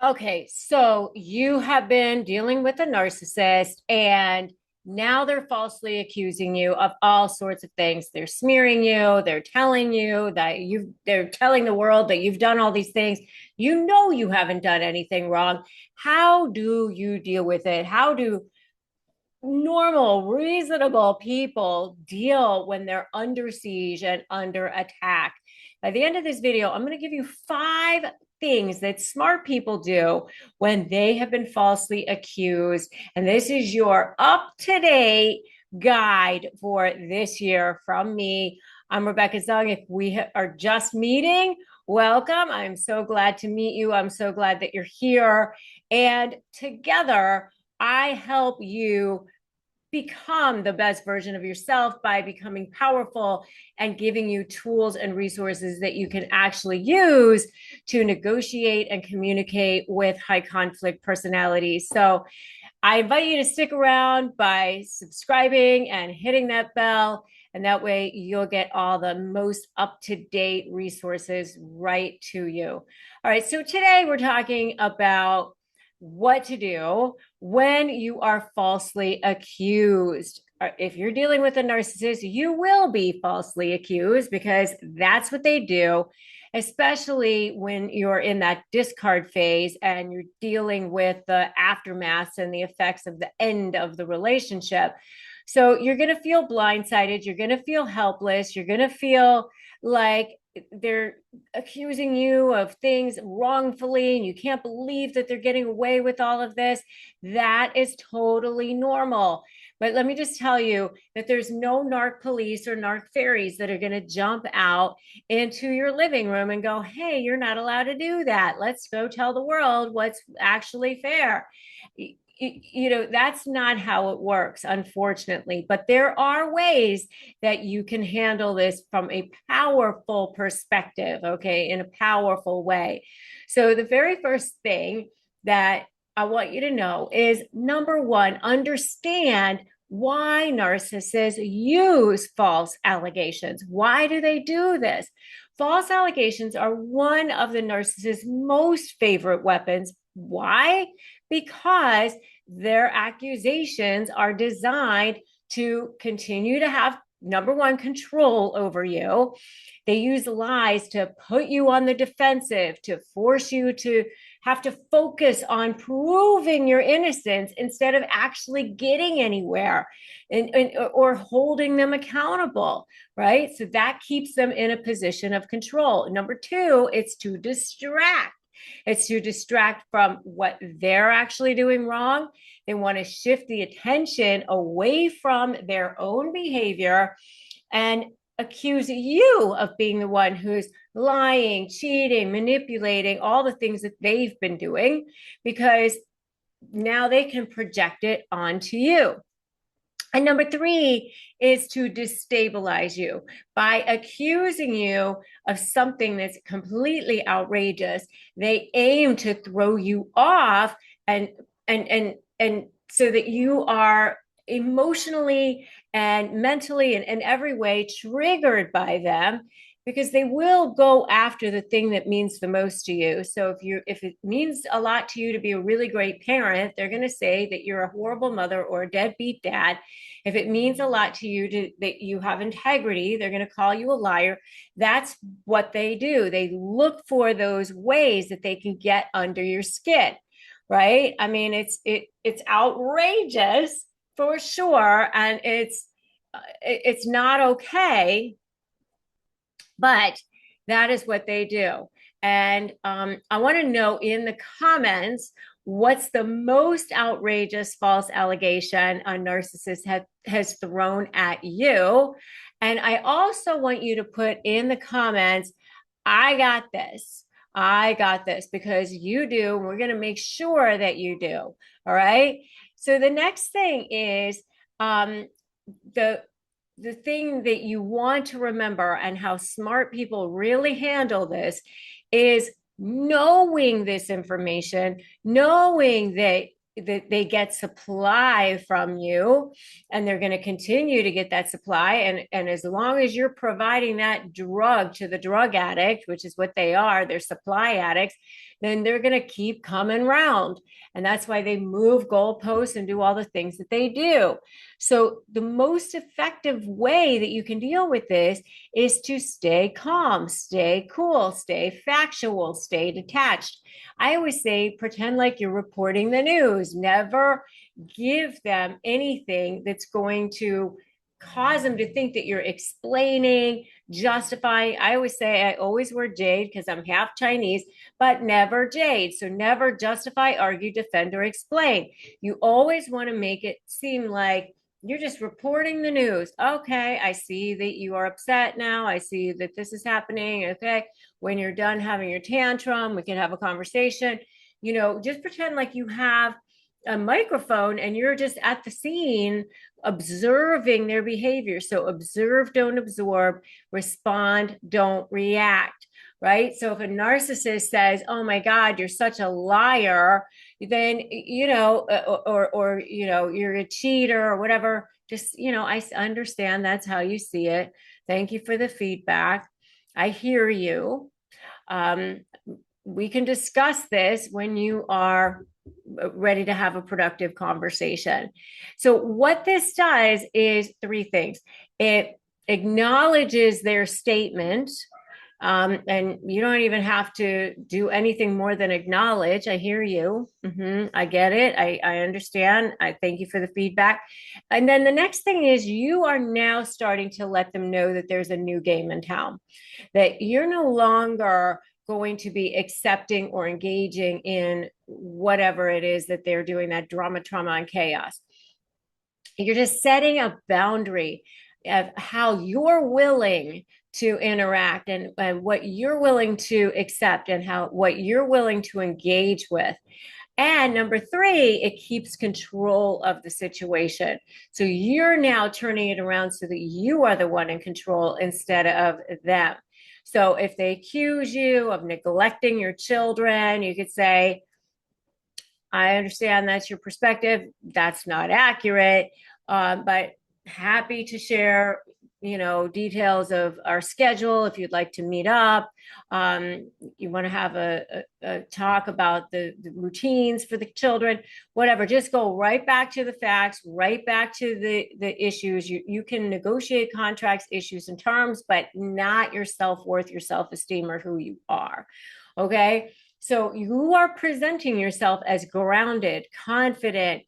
Okay, so you have been dealing with a narcissist and now they're falsely accusing you of all sorts of things. They're smearing you, they're telling you that they're telling the world that you've done all these things. You know you haven't done anything wrong. How do you deal with it? How do normal, reasonable people deal when they're under siege and under attack? By the end of this video, I'm going to give you 5 things that smart people do when they have been falsely accused. And this is your up to date guide for this year from me. I'm Rebecca Zung. If we are just meeting, welcome. I'm so glad to meet you. I'm so glad that you're here. And together, I help you become the best version of yourself by becoming powerful and giving you tools and resources that you can actually use to negotiate and communicate with high conflict personalities. So I invite you to stick around by subscribing and hitting that bell. And that way you'll get all the most up-to-date resources right to you. All right, so today we're talking about what to do when you are falsely accused. If you're dealing with a narcissist, you will be falsely accused because that's what they do, especially when you're in that discard phase and you're dealing with the aftermaths and the effects of the end of the relationship. So you're going to feel blindsided. You're going to feel helpless. You're going to feel like they're accusing you of things wrongfully and you can't believe that they're getting away with all of this. That is totally normal. But let me just tell you that there's no narc police or narc fairies that are going to jump out into your living room and go, hey, you're not allowed to do that. Let's go tell the world what's actually fair. That's not how it works, unfortunately. But there are ways that you can handle this from a powerful perspective, okay, in a powerful way. So the very first thing that I want you to know is, number one, understand why narcissists use false allegations. Why do they do this? False allegations are one of the narcissist's most favorite weapons. Why? Because their accusations are designed to continue to have, number one, control over you. They use lies to put you on the defensive, to force you to have to focus on proving your innocence instead of actually getting anywhere or holding them accountable, right? So that keeps them in a position of control. Number two, it's to distract. It's to distract from what they're actually doing wrong. They want to shift the attention away from their own behavior and accuse you of being the one who's lying, cheating, manipulating, all the things that they've been doing, because now they can project it onto you. And number three is to destabilize you by accusing you of something that's completely outrageous. They aim to throw you off and so that you are emotionally and mentally and in every way triggered by them, because they will go after the thing that means the most to you. So if it means a lot to you to be a really great parent, they're going to say that you're a horrible mother or a deadbeat dad. If it means a lot to you that you have integrity, they're going to call you a liar. That's what they do. They look for those ways that they can get under your skin, right? I mean, it's outrageous for sure, and it's not okay, but that is what they do. And I want to know in the comments, what's the most outrageous false allegation a narcissist has thrown at you? And I also want you to put in the comments, I got this. I got this, because you do. We're going to make sure that you do. All right. So the next thing is the thing that you want to remember, and how smart people really handle this, is knowing this information, knowing that they get supply from you, and they're going to continue to get that supply. And as long as you're providing that drug to the drug addict, which is what they are, they're supply addicts, then they're going to keep coming round. And that's why they move goalposts and do all the things that they do. So the most effective way that you can deal with this is to stay calm, stay cool, stay factual, stay detached. I always say, pretend like you're reporting the news. Never give them anything that's going to cause them to think that you're explaining, justifying. I always say, I always wear jade because I'm half Chinese, but never jade. So never justify, argue, defend, or explain. You always want to make it seem like you're just reporting the news. Okay, I see that you are upset now. I see that this is happening. Okay, when you're done having your tantrum, we can have a conversation. Just pretend like you have a microphone and you're just at the scene observing their behavior. So observe, don't absorb, respond, don't react. Right. So if a narcissist says, "Oh my God, you're such a liar," then, or you're a cheater or whatever, just, I understand that's how you see it. Thank you for the feedback. I hear you. We can discuss this when you are ready to have a productive conversation. So what this does is three things. It acknowledges their statement. And you don't even have to do anything more than acknowledge. I hear you. I get it. I understand. I thank you for the feedback. And then the next thing is you are now starting to let them know that there's a new game in town, that you're no longer going to be accepting or engaging in whatever it is that they're doing, that drama, trauma, and chaos. You're just setting a boundary of how you're willing to interact, and what you're willing to accept, and what you're willing to engage with. And number three, it keeps control of the situation. So you're now turning it around so that you are the one in control instead of them. So if they accuse you of neglecting your children, you could say, "I understand that's your perspective. That's not accurate, but happy to share, details of our schedule if you'd like to meet up. You want to have a talk about the routines for the children, whatever." Just go right back to the facts, right back to the issues. You can negotiate contracts, issues, and terms, but not your self-worth, your self-esteem, or who you are. Okay. So you are presenting yourself as grounded, confident,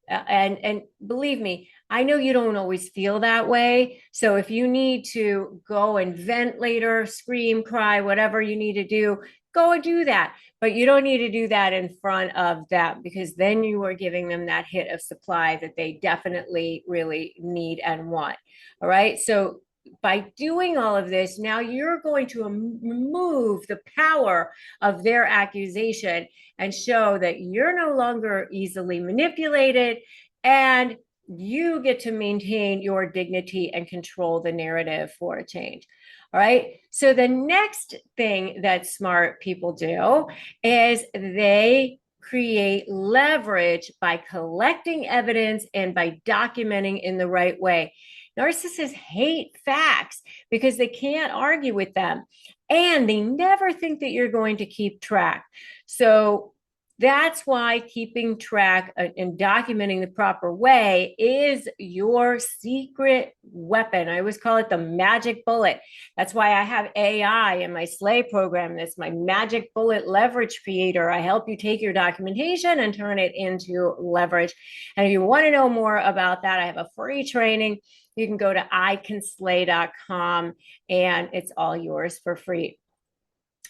and believe me, I know you don't always feel that way. So if you need to go and vent later, scream, cry, whatever you need to do, go and do that. But you don't need to do that in front of them, because then you are giving them that hit of supply that they definitely really need and want. All right. So by doing all of this, now you're going to remove the power of their accusation and show that you're no longer easily manipulated, and you get to maintain your dignity and control the narrative for a change. All right. So the next thing that smart people do is they create leverage by collecting evidence and by documenting in the right way. Narcissists hate facts because they can't argue with them, and they never think that you're going to keep track. So that's why keeping track and documenting the proper way is your secret weapon. I always call it the magic bullet. That's why I have AI in my Slay program. That's my magic bullet leverage creator. I help you take your documentation and turn it into leverage. And if you want to know more about that, I have a free training. You can go to icanslay.com and it's all yours for free.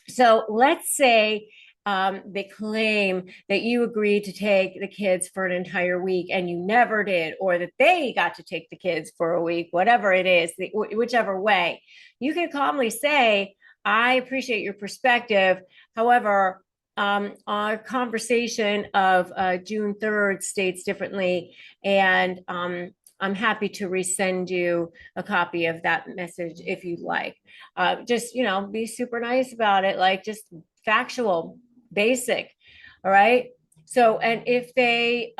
So let's say they claim that you agreed to take the kids for an entire week and you never did, or that they got to take the kids for a week, whatever it is, whichever way. You can calmly say, "I appreciate your perspective. However, our conversation of June 3rd states differently, and I'm happy to resend you a copy of that message if you'd like." Just, be super nice about it, like just factual, basic. All right. So, and if they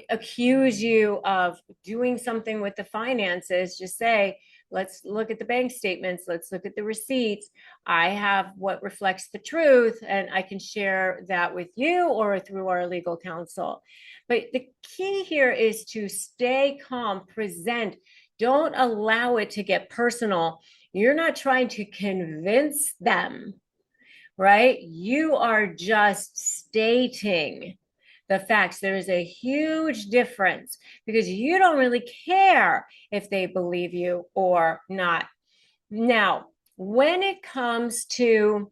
accuse you of doing something with the finances, just say, let's look at the bank statements, let's look at the receipts. I have what reflects the truth, and I can share that with you or through our legal counsel. But the key here is to stay calm, present, don't allow it to get personal. You're not trying to convince them, right? You are just stating the facts. There is a huge difference because you don't really care if they believe you or not. Now, when it comes to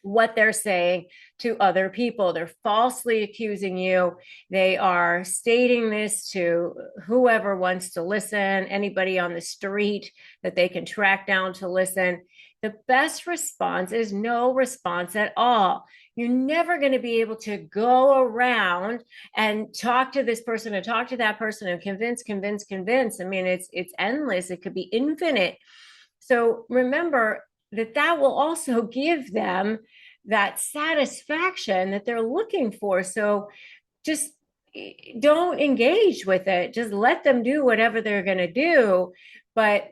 what they're saying to other people, they're falsely accusing you. They are stating this to whoever wants to listen, anybody on the street that they can track down to listen. The best response is no response at all. You're never going to be able to go around and talk to this person and talk to that person and convince. I mean, it's endless. It could be infinite. So remember that will also give them that satisfaction that they're looking for. So just don't engage with it. Just let them do whatever they're going to do. But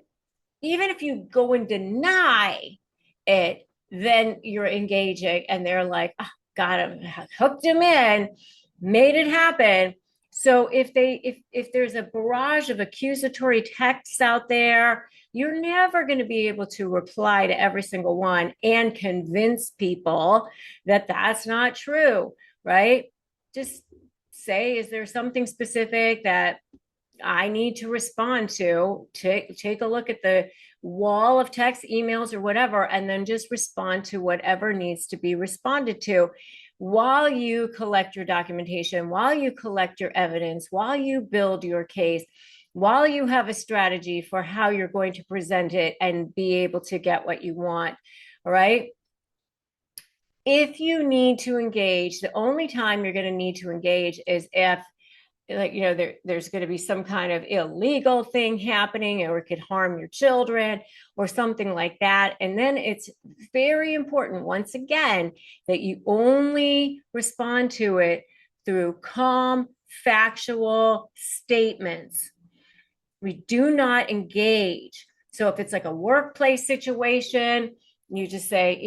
even if you go and deny it, then you're engaging and they're like, oh, got him, hooked him in, made it happen. So if there's a barrage of accusatory texts out there, you're never going to be able to reply to every single one and convince people that that's not true, right? Just say, is there something specific that I need to respond to? Take a look at the wall of text, emails, or whatever, and then just respond to whatever needs to be responded to while you collect your documentation, while you collect your evidence, while you build your case, while you have a strategy for how you're going to present it and be able to get what you want. All right. If you need to engage, the only time you're going to need to engage is if, like, there's going to be some kind of illegal thing happening, or it could harm your children or something like that. And then it's very important, once again, that you only respond to it through calm, factual statements. We do not engage. So if it's like a workplace situation, you just say,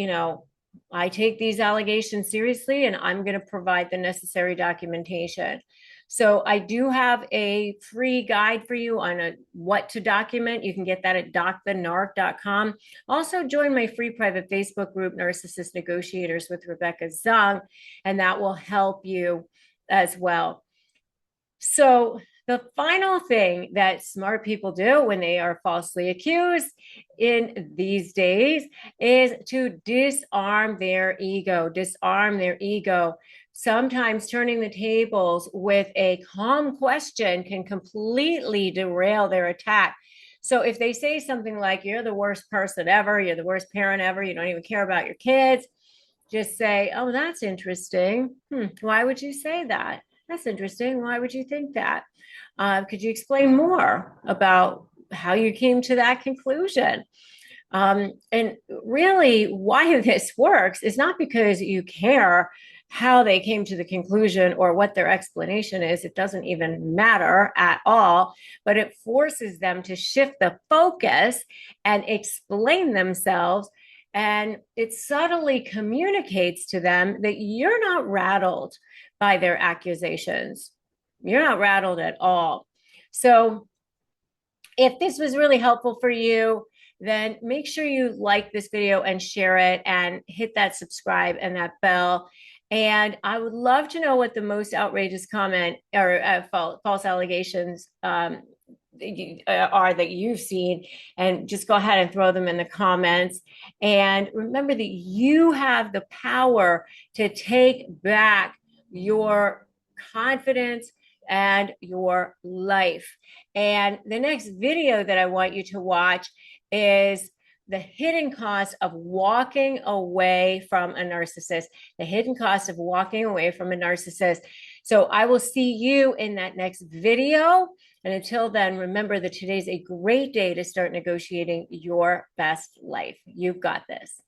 I take these allegations seriously and I'm going to provide the necessary documentation. So I do have a free guide for you on what to document. You can get that at docthenarc.com. Also join my free private Facebook group, Narcissist Negotiators with Rebecca Zung, and that will help you as well. So the final thing that smart people do when they are falsely accused in these days is to disarm their ego, Sometimes turning the tables with a calm question can completely derail their attack. So if they say something like, you're the worst person ever, you're the worst parent ever, you don't even care about your kids, just say, oh, that's interesting. Why would you say that? That's interesting. Why would you think that? Could you explain more about how you came to that conclusion? And really, why this works is not because you care how they came to the conclusion or what their explanation is. It doesn't even matter at all, but it forces them to shift the focus and explain themselves. And it subtly communicates to them that you're not rattled by their accusations. You're not rattled at all. So if this was really helpful for you, then make sure you like this video and share it and hit that subscribe and that bell. And I would love to know what the most outrageous comment or false allegations are that you've seen, and just go ahead and throw them in the comments. And remember that you have the power to take back your confidence and your life. And the next video that I want you to watch is the hidden cost of walking away from a narcissist, So I will see you in that next video. And until then, remember that today's a great day to start negotiating your best life. You've got this.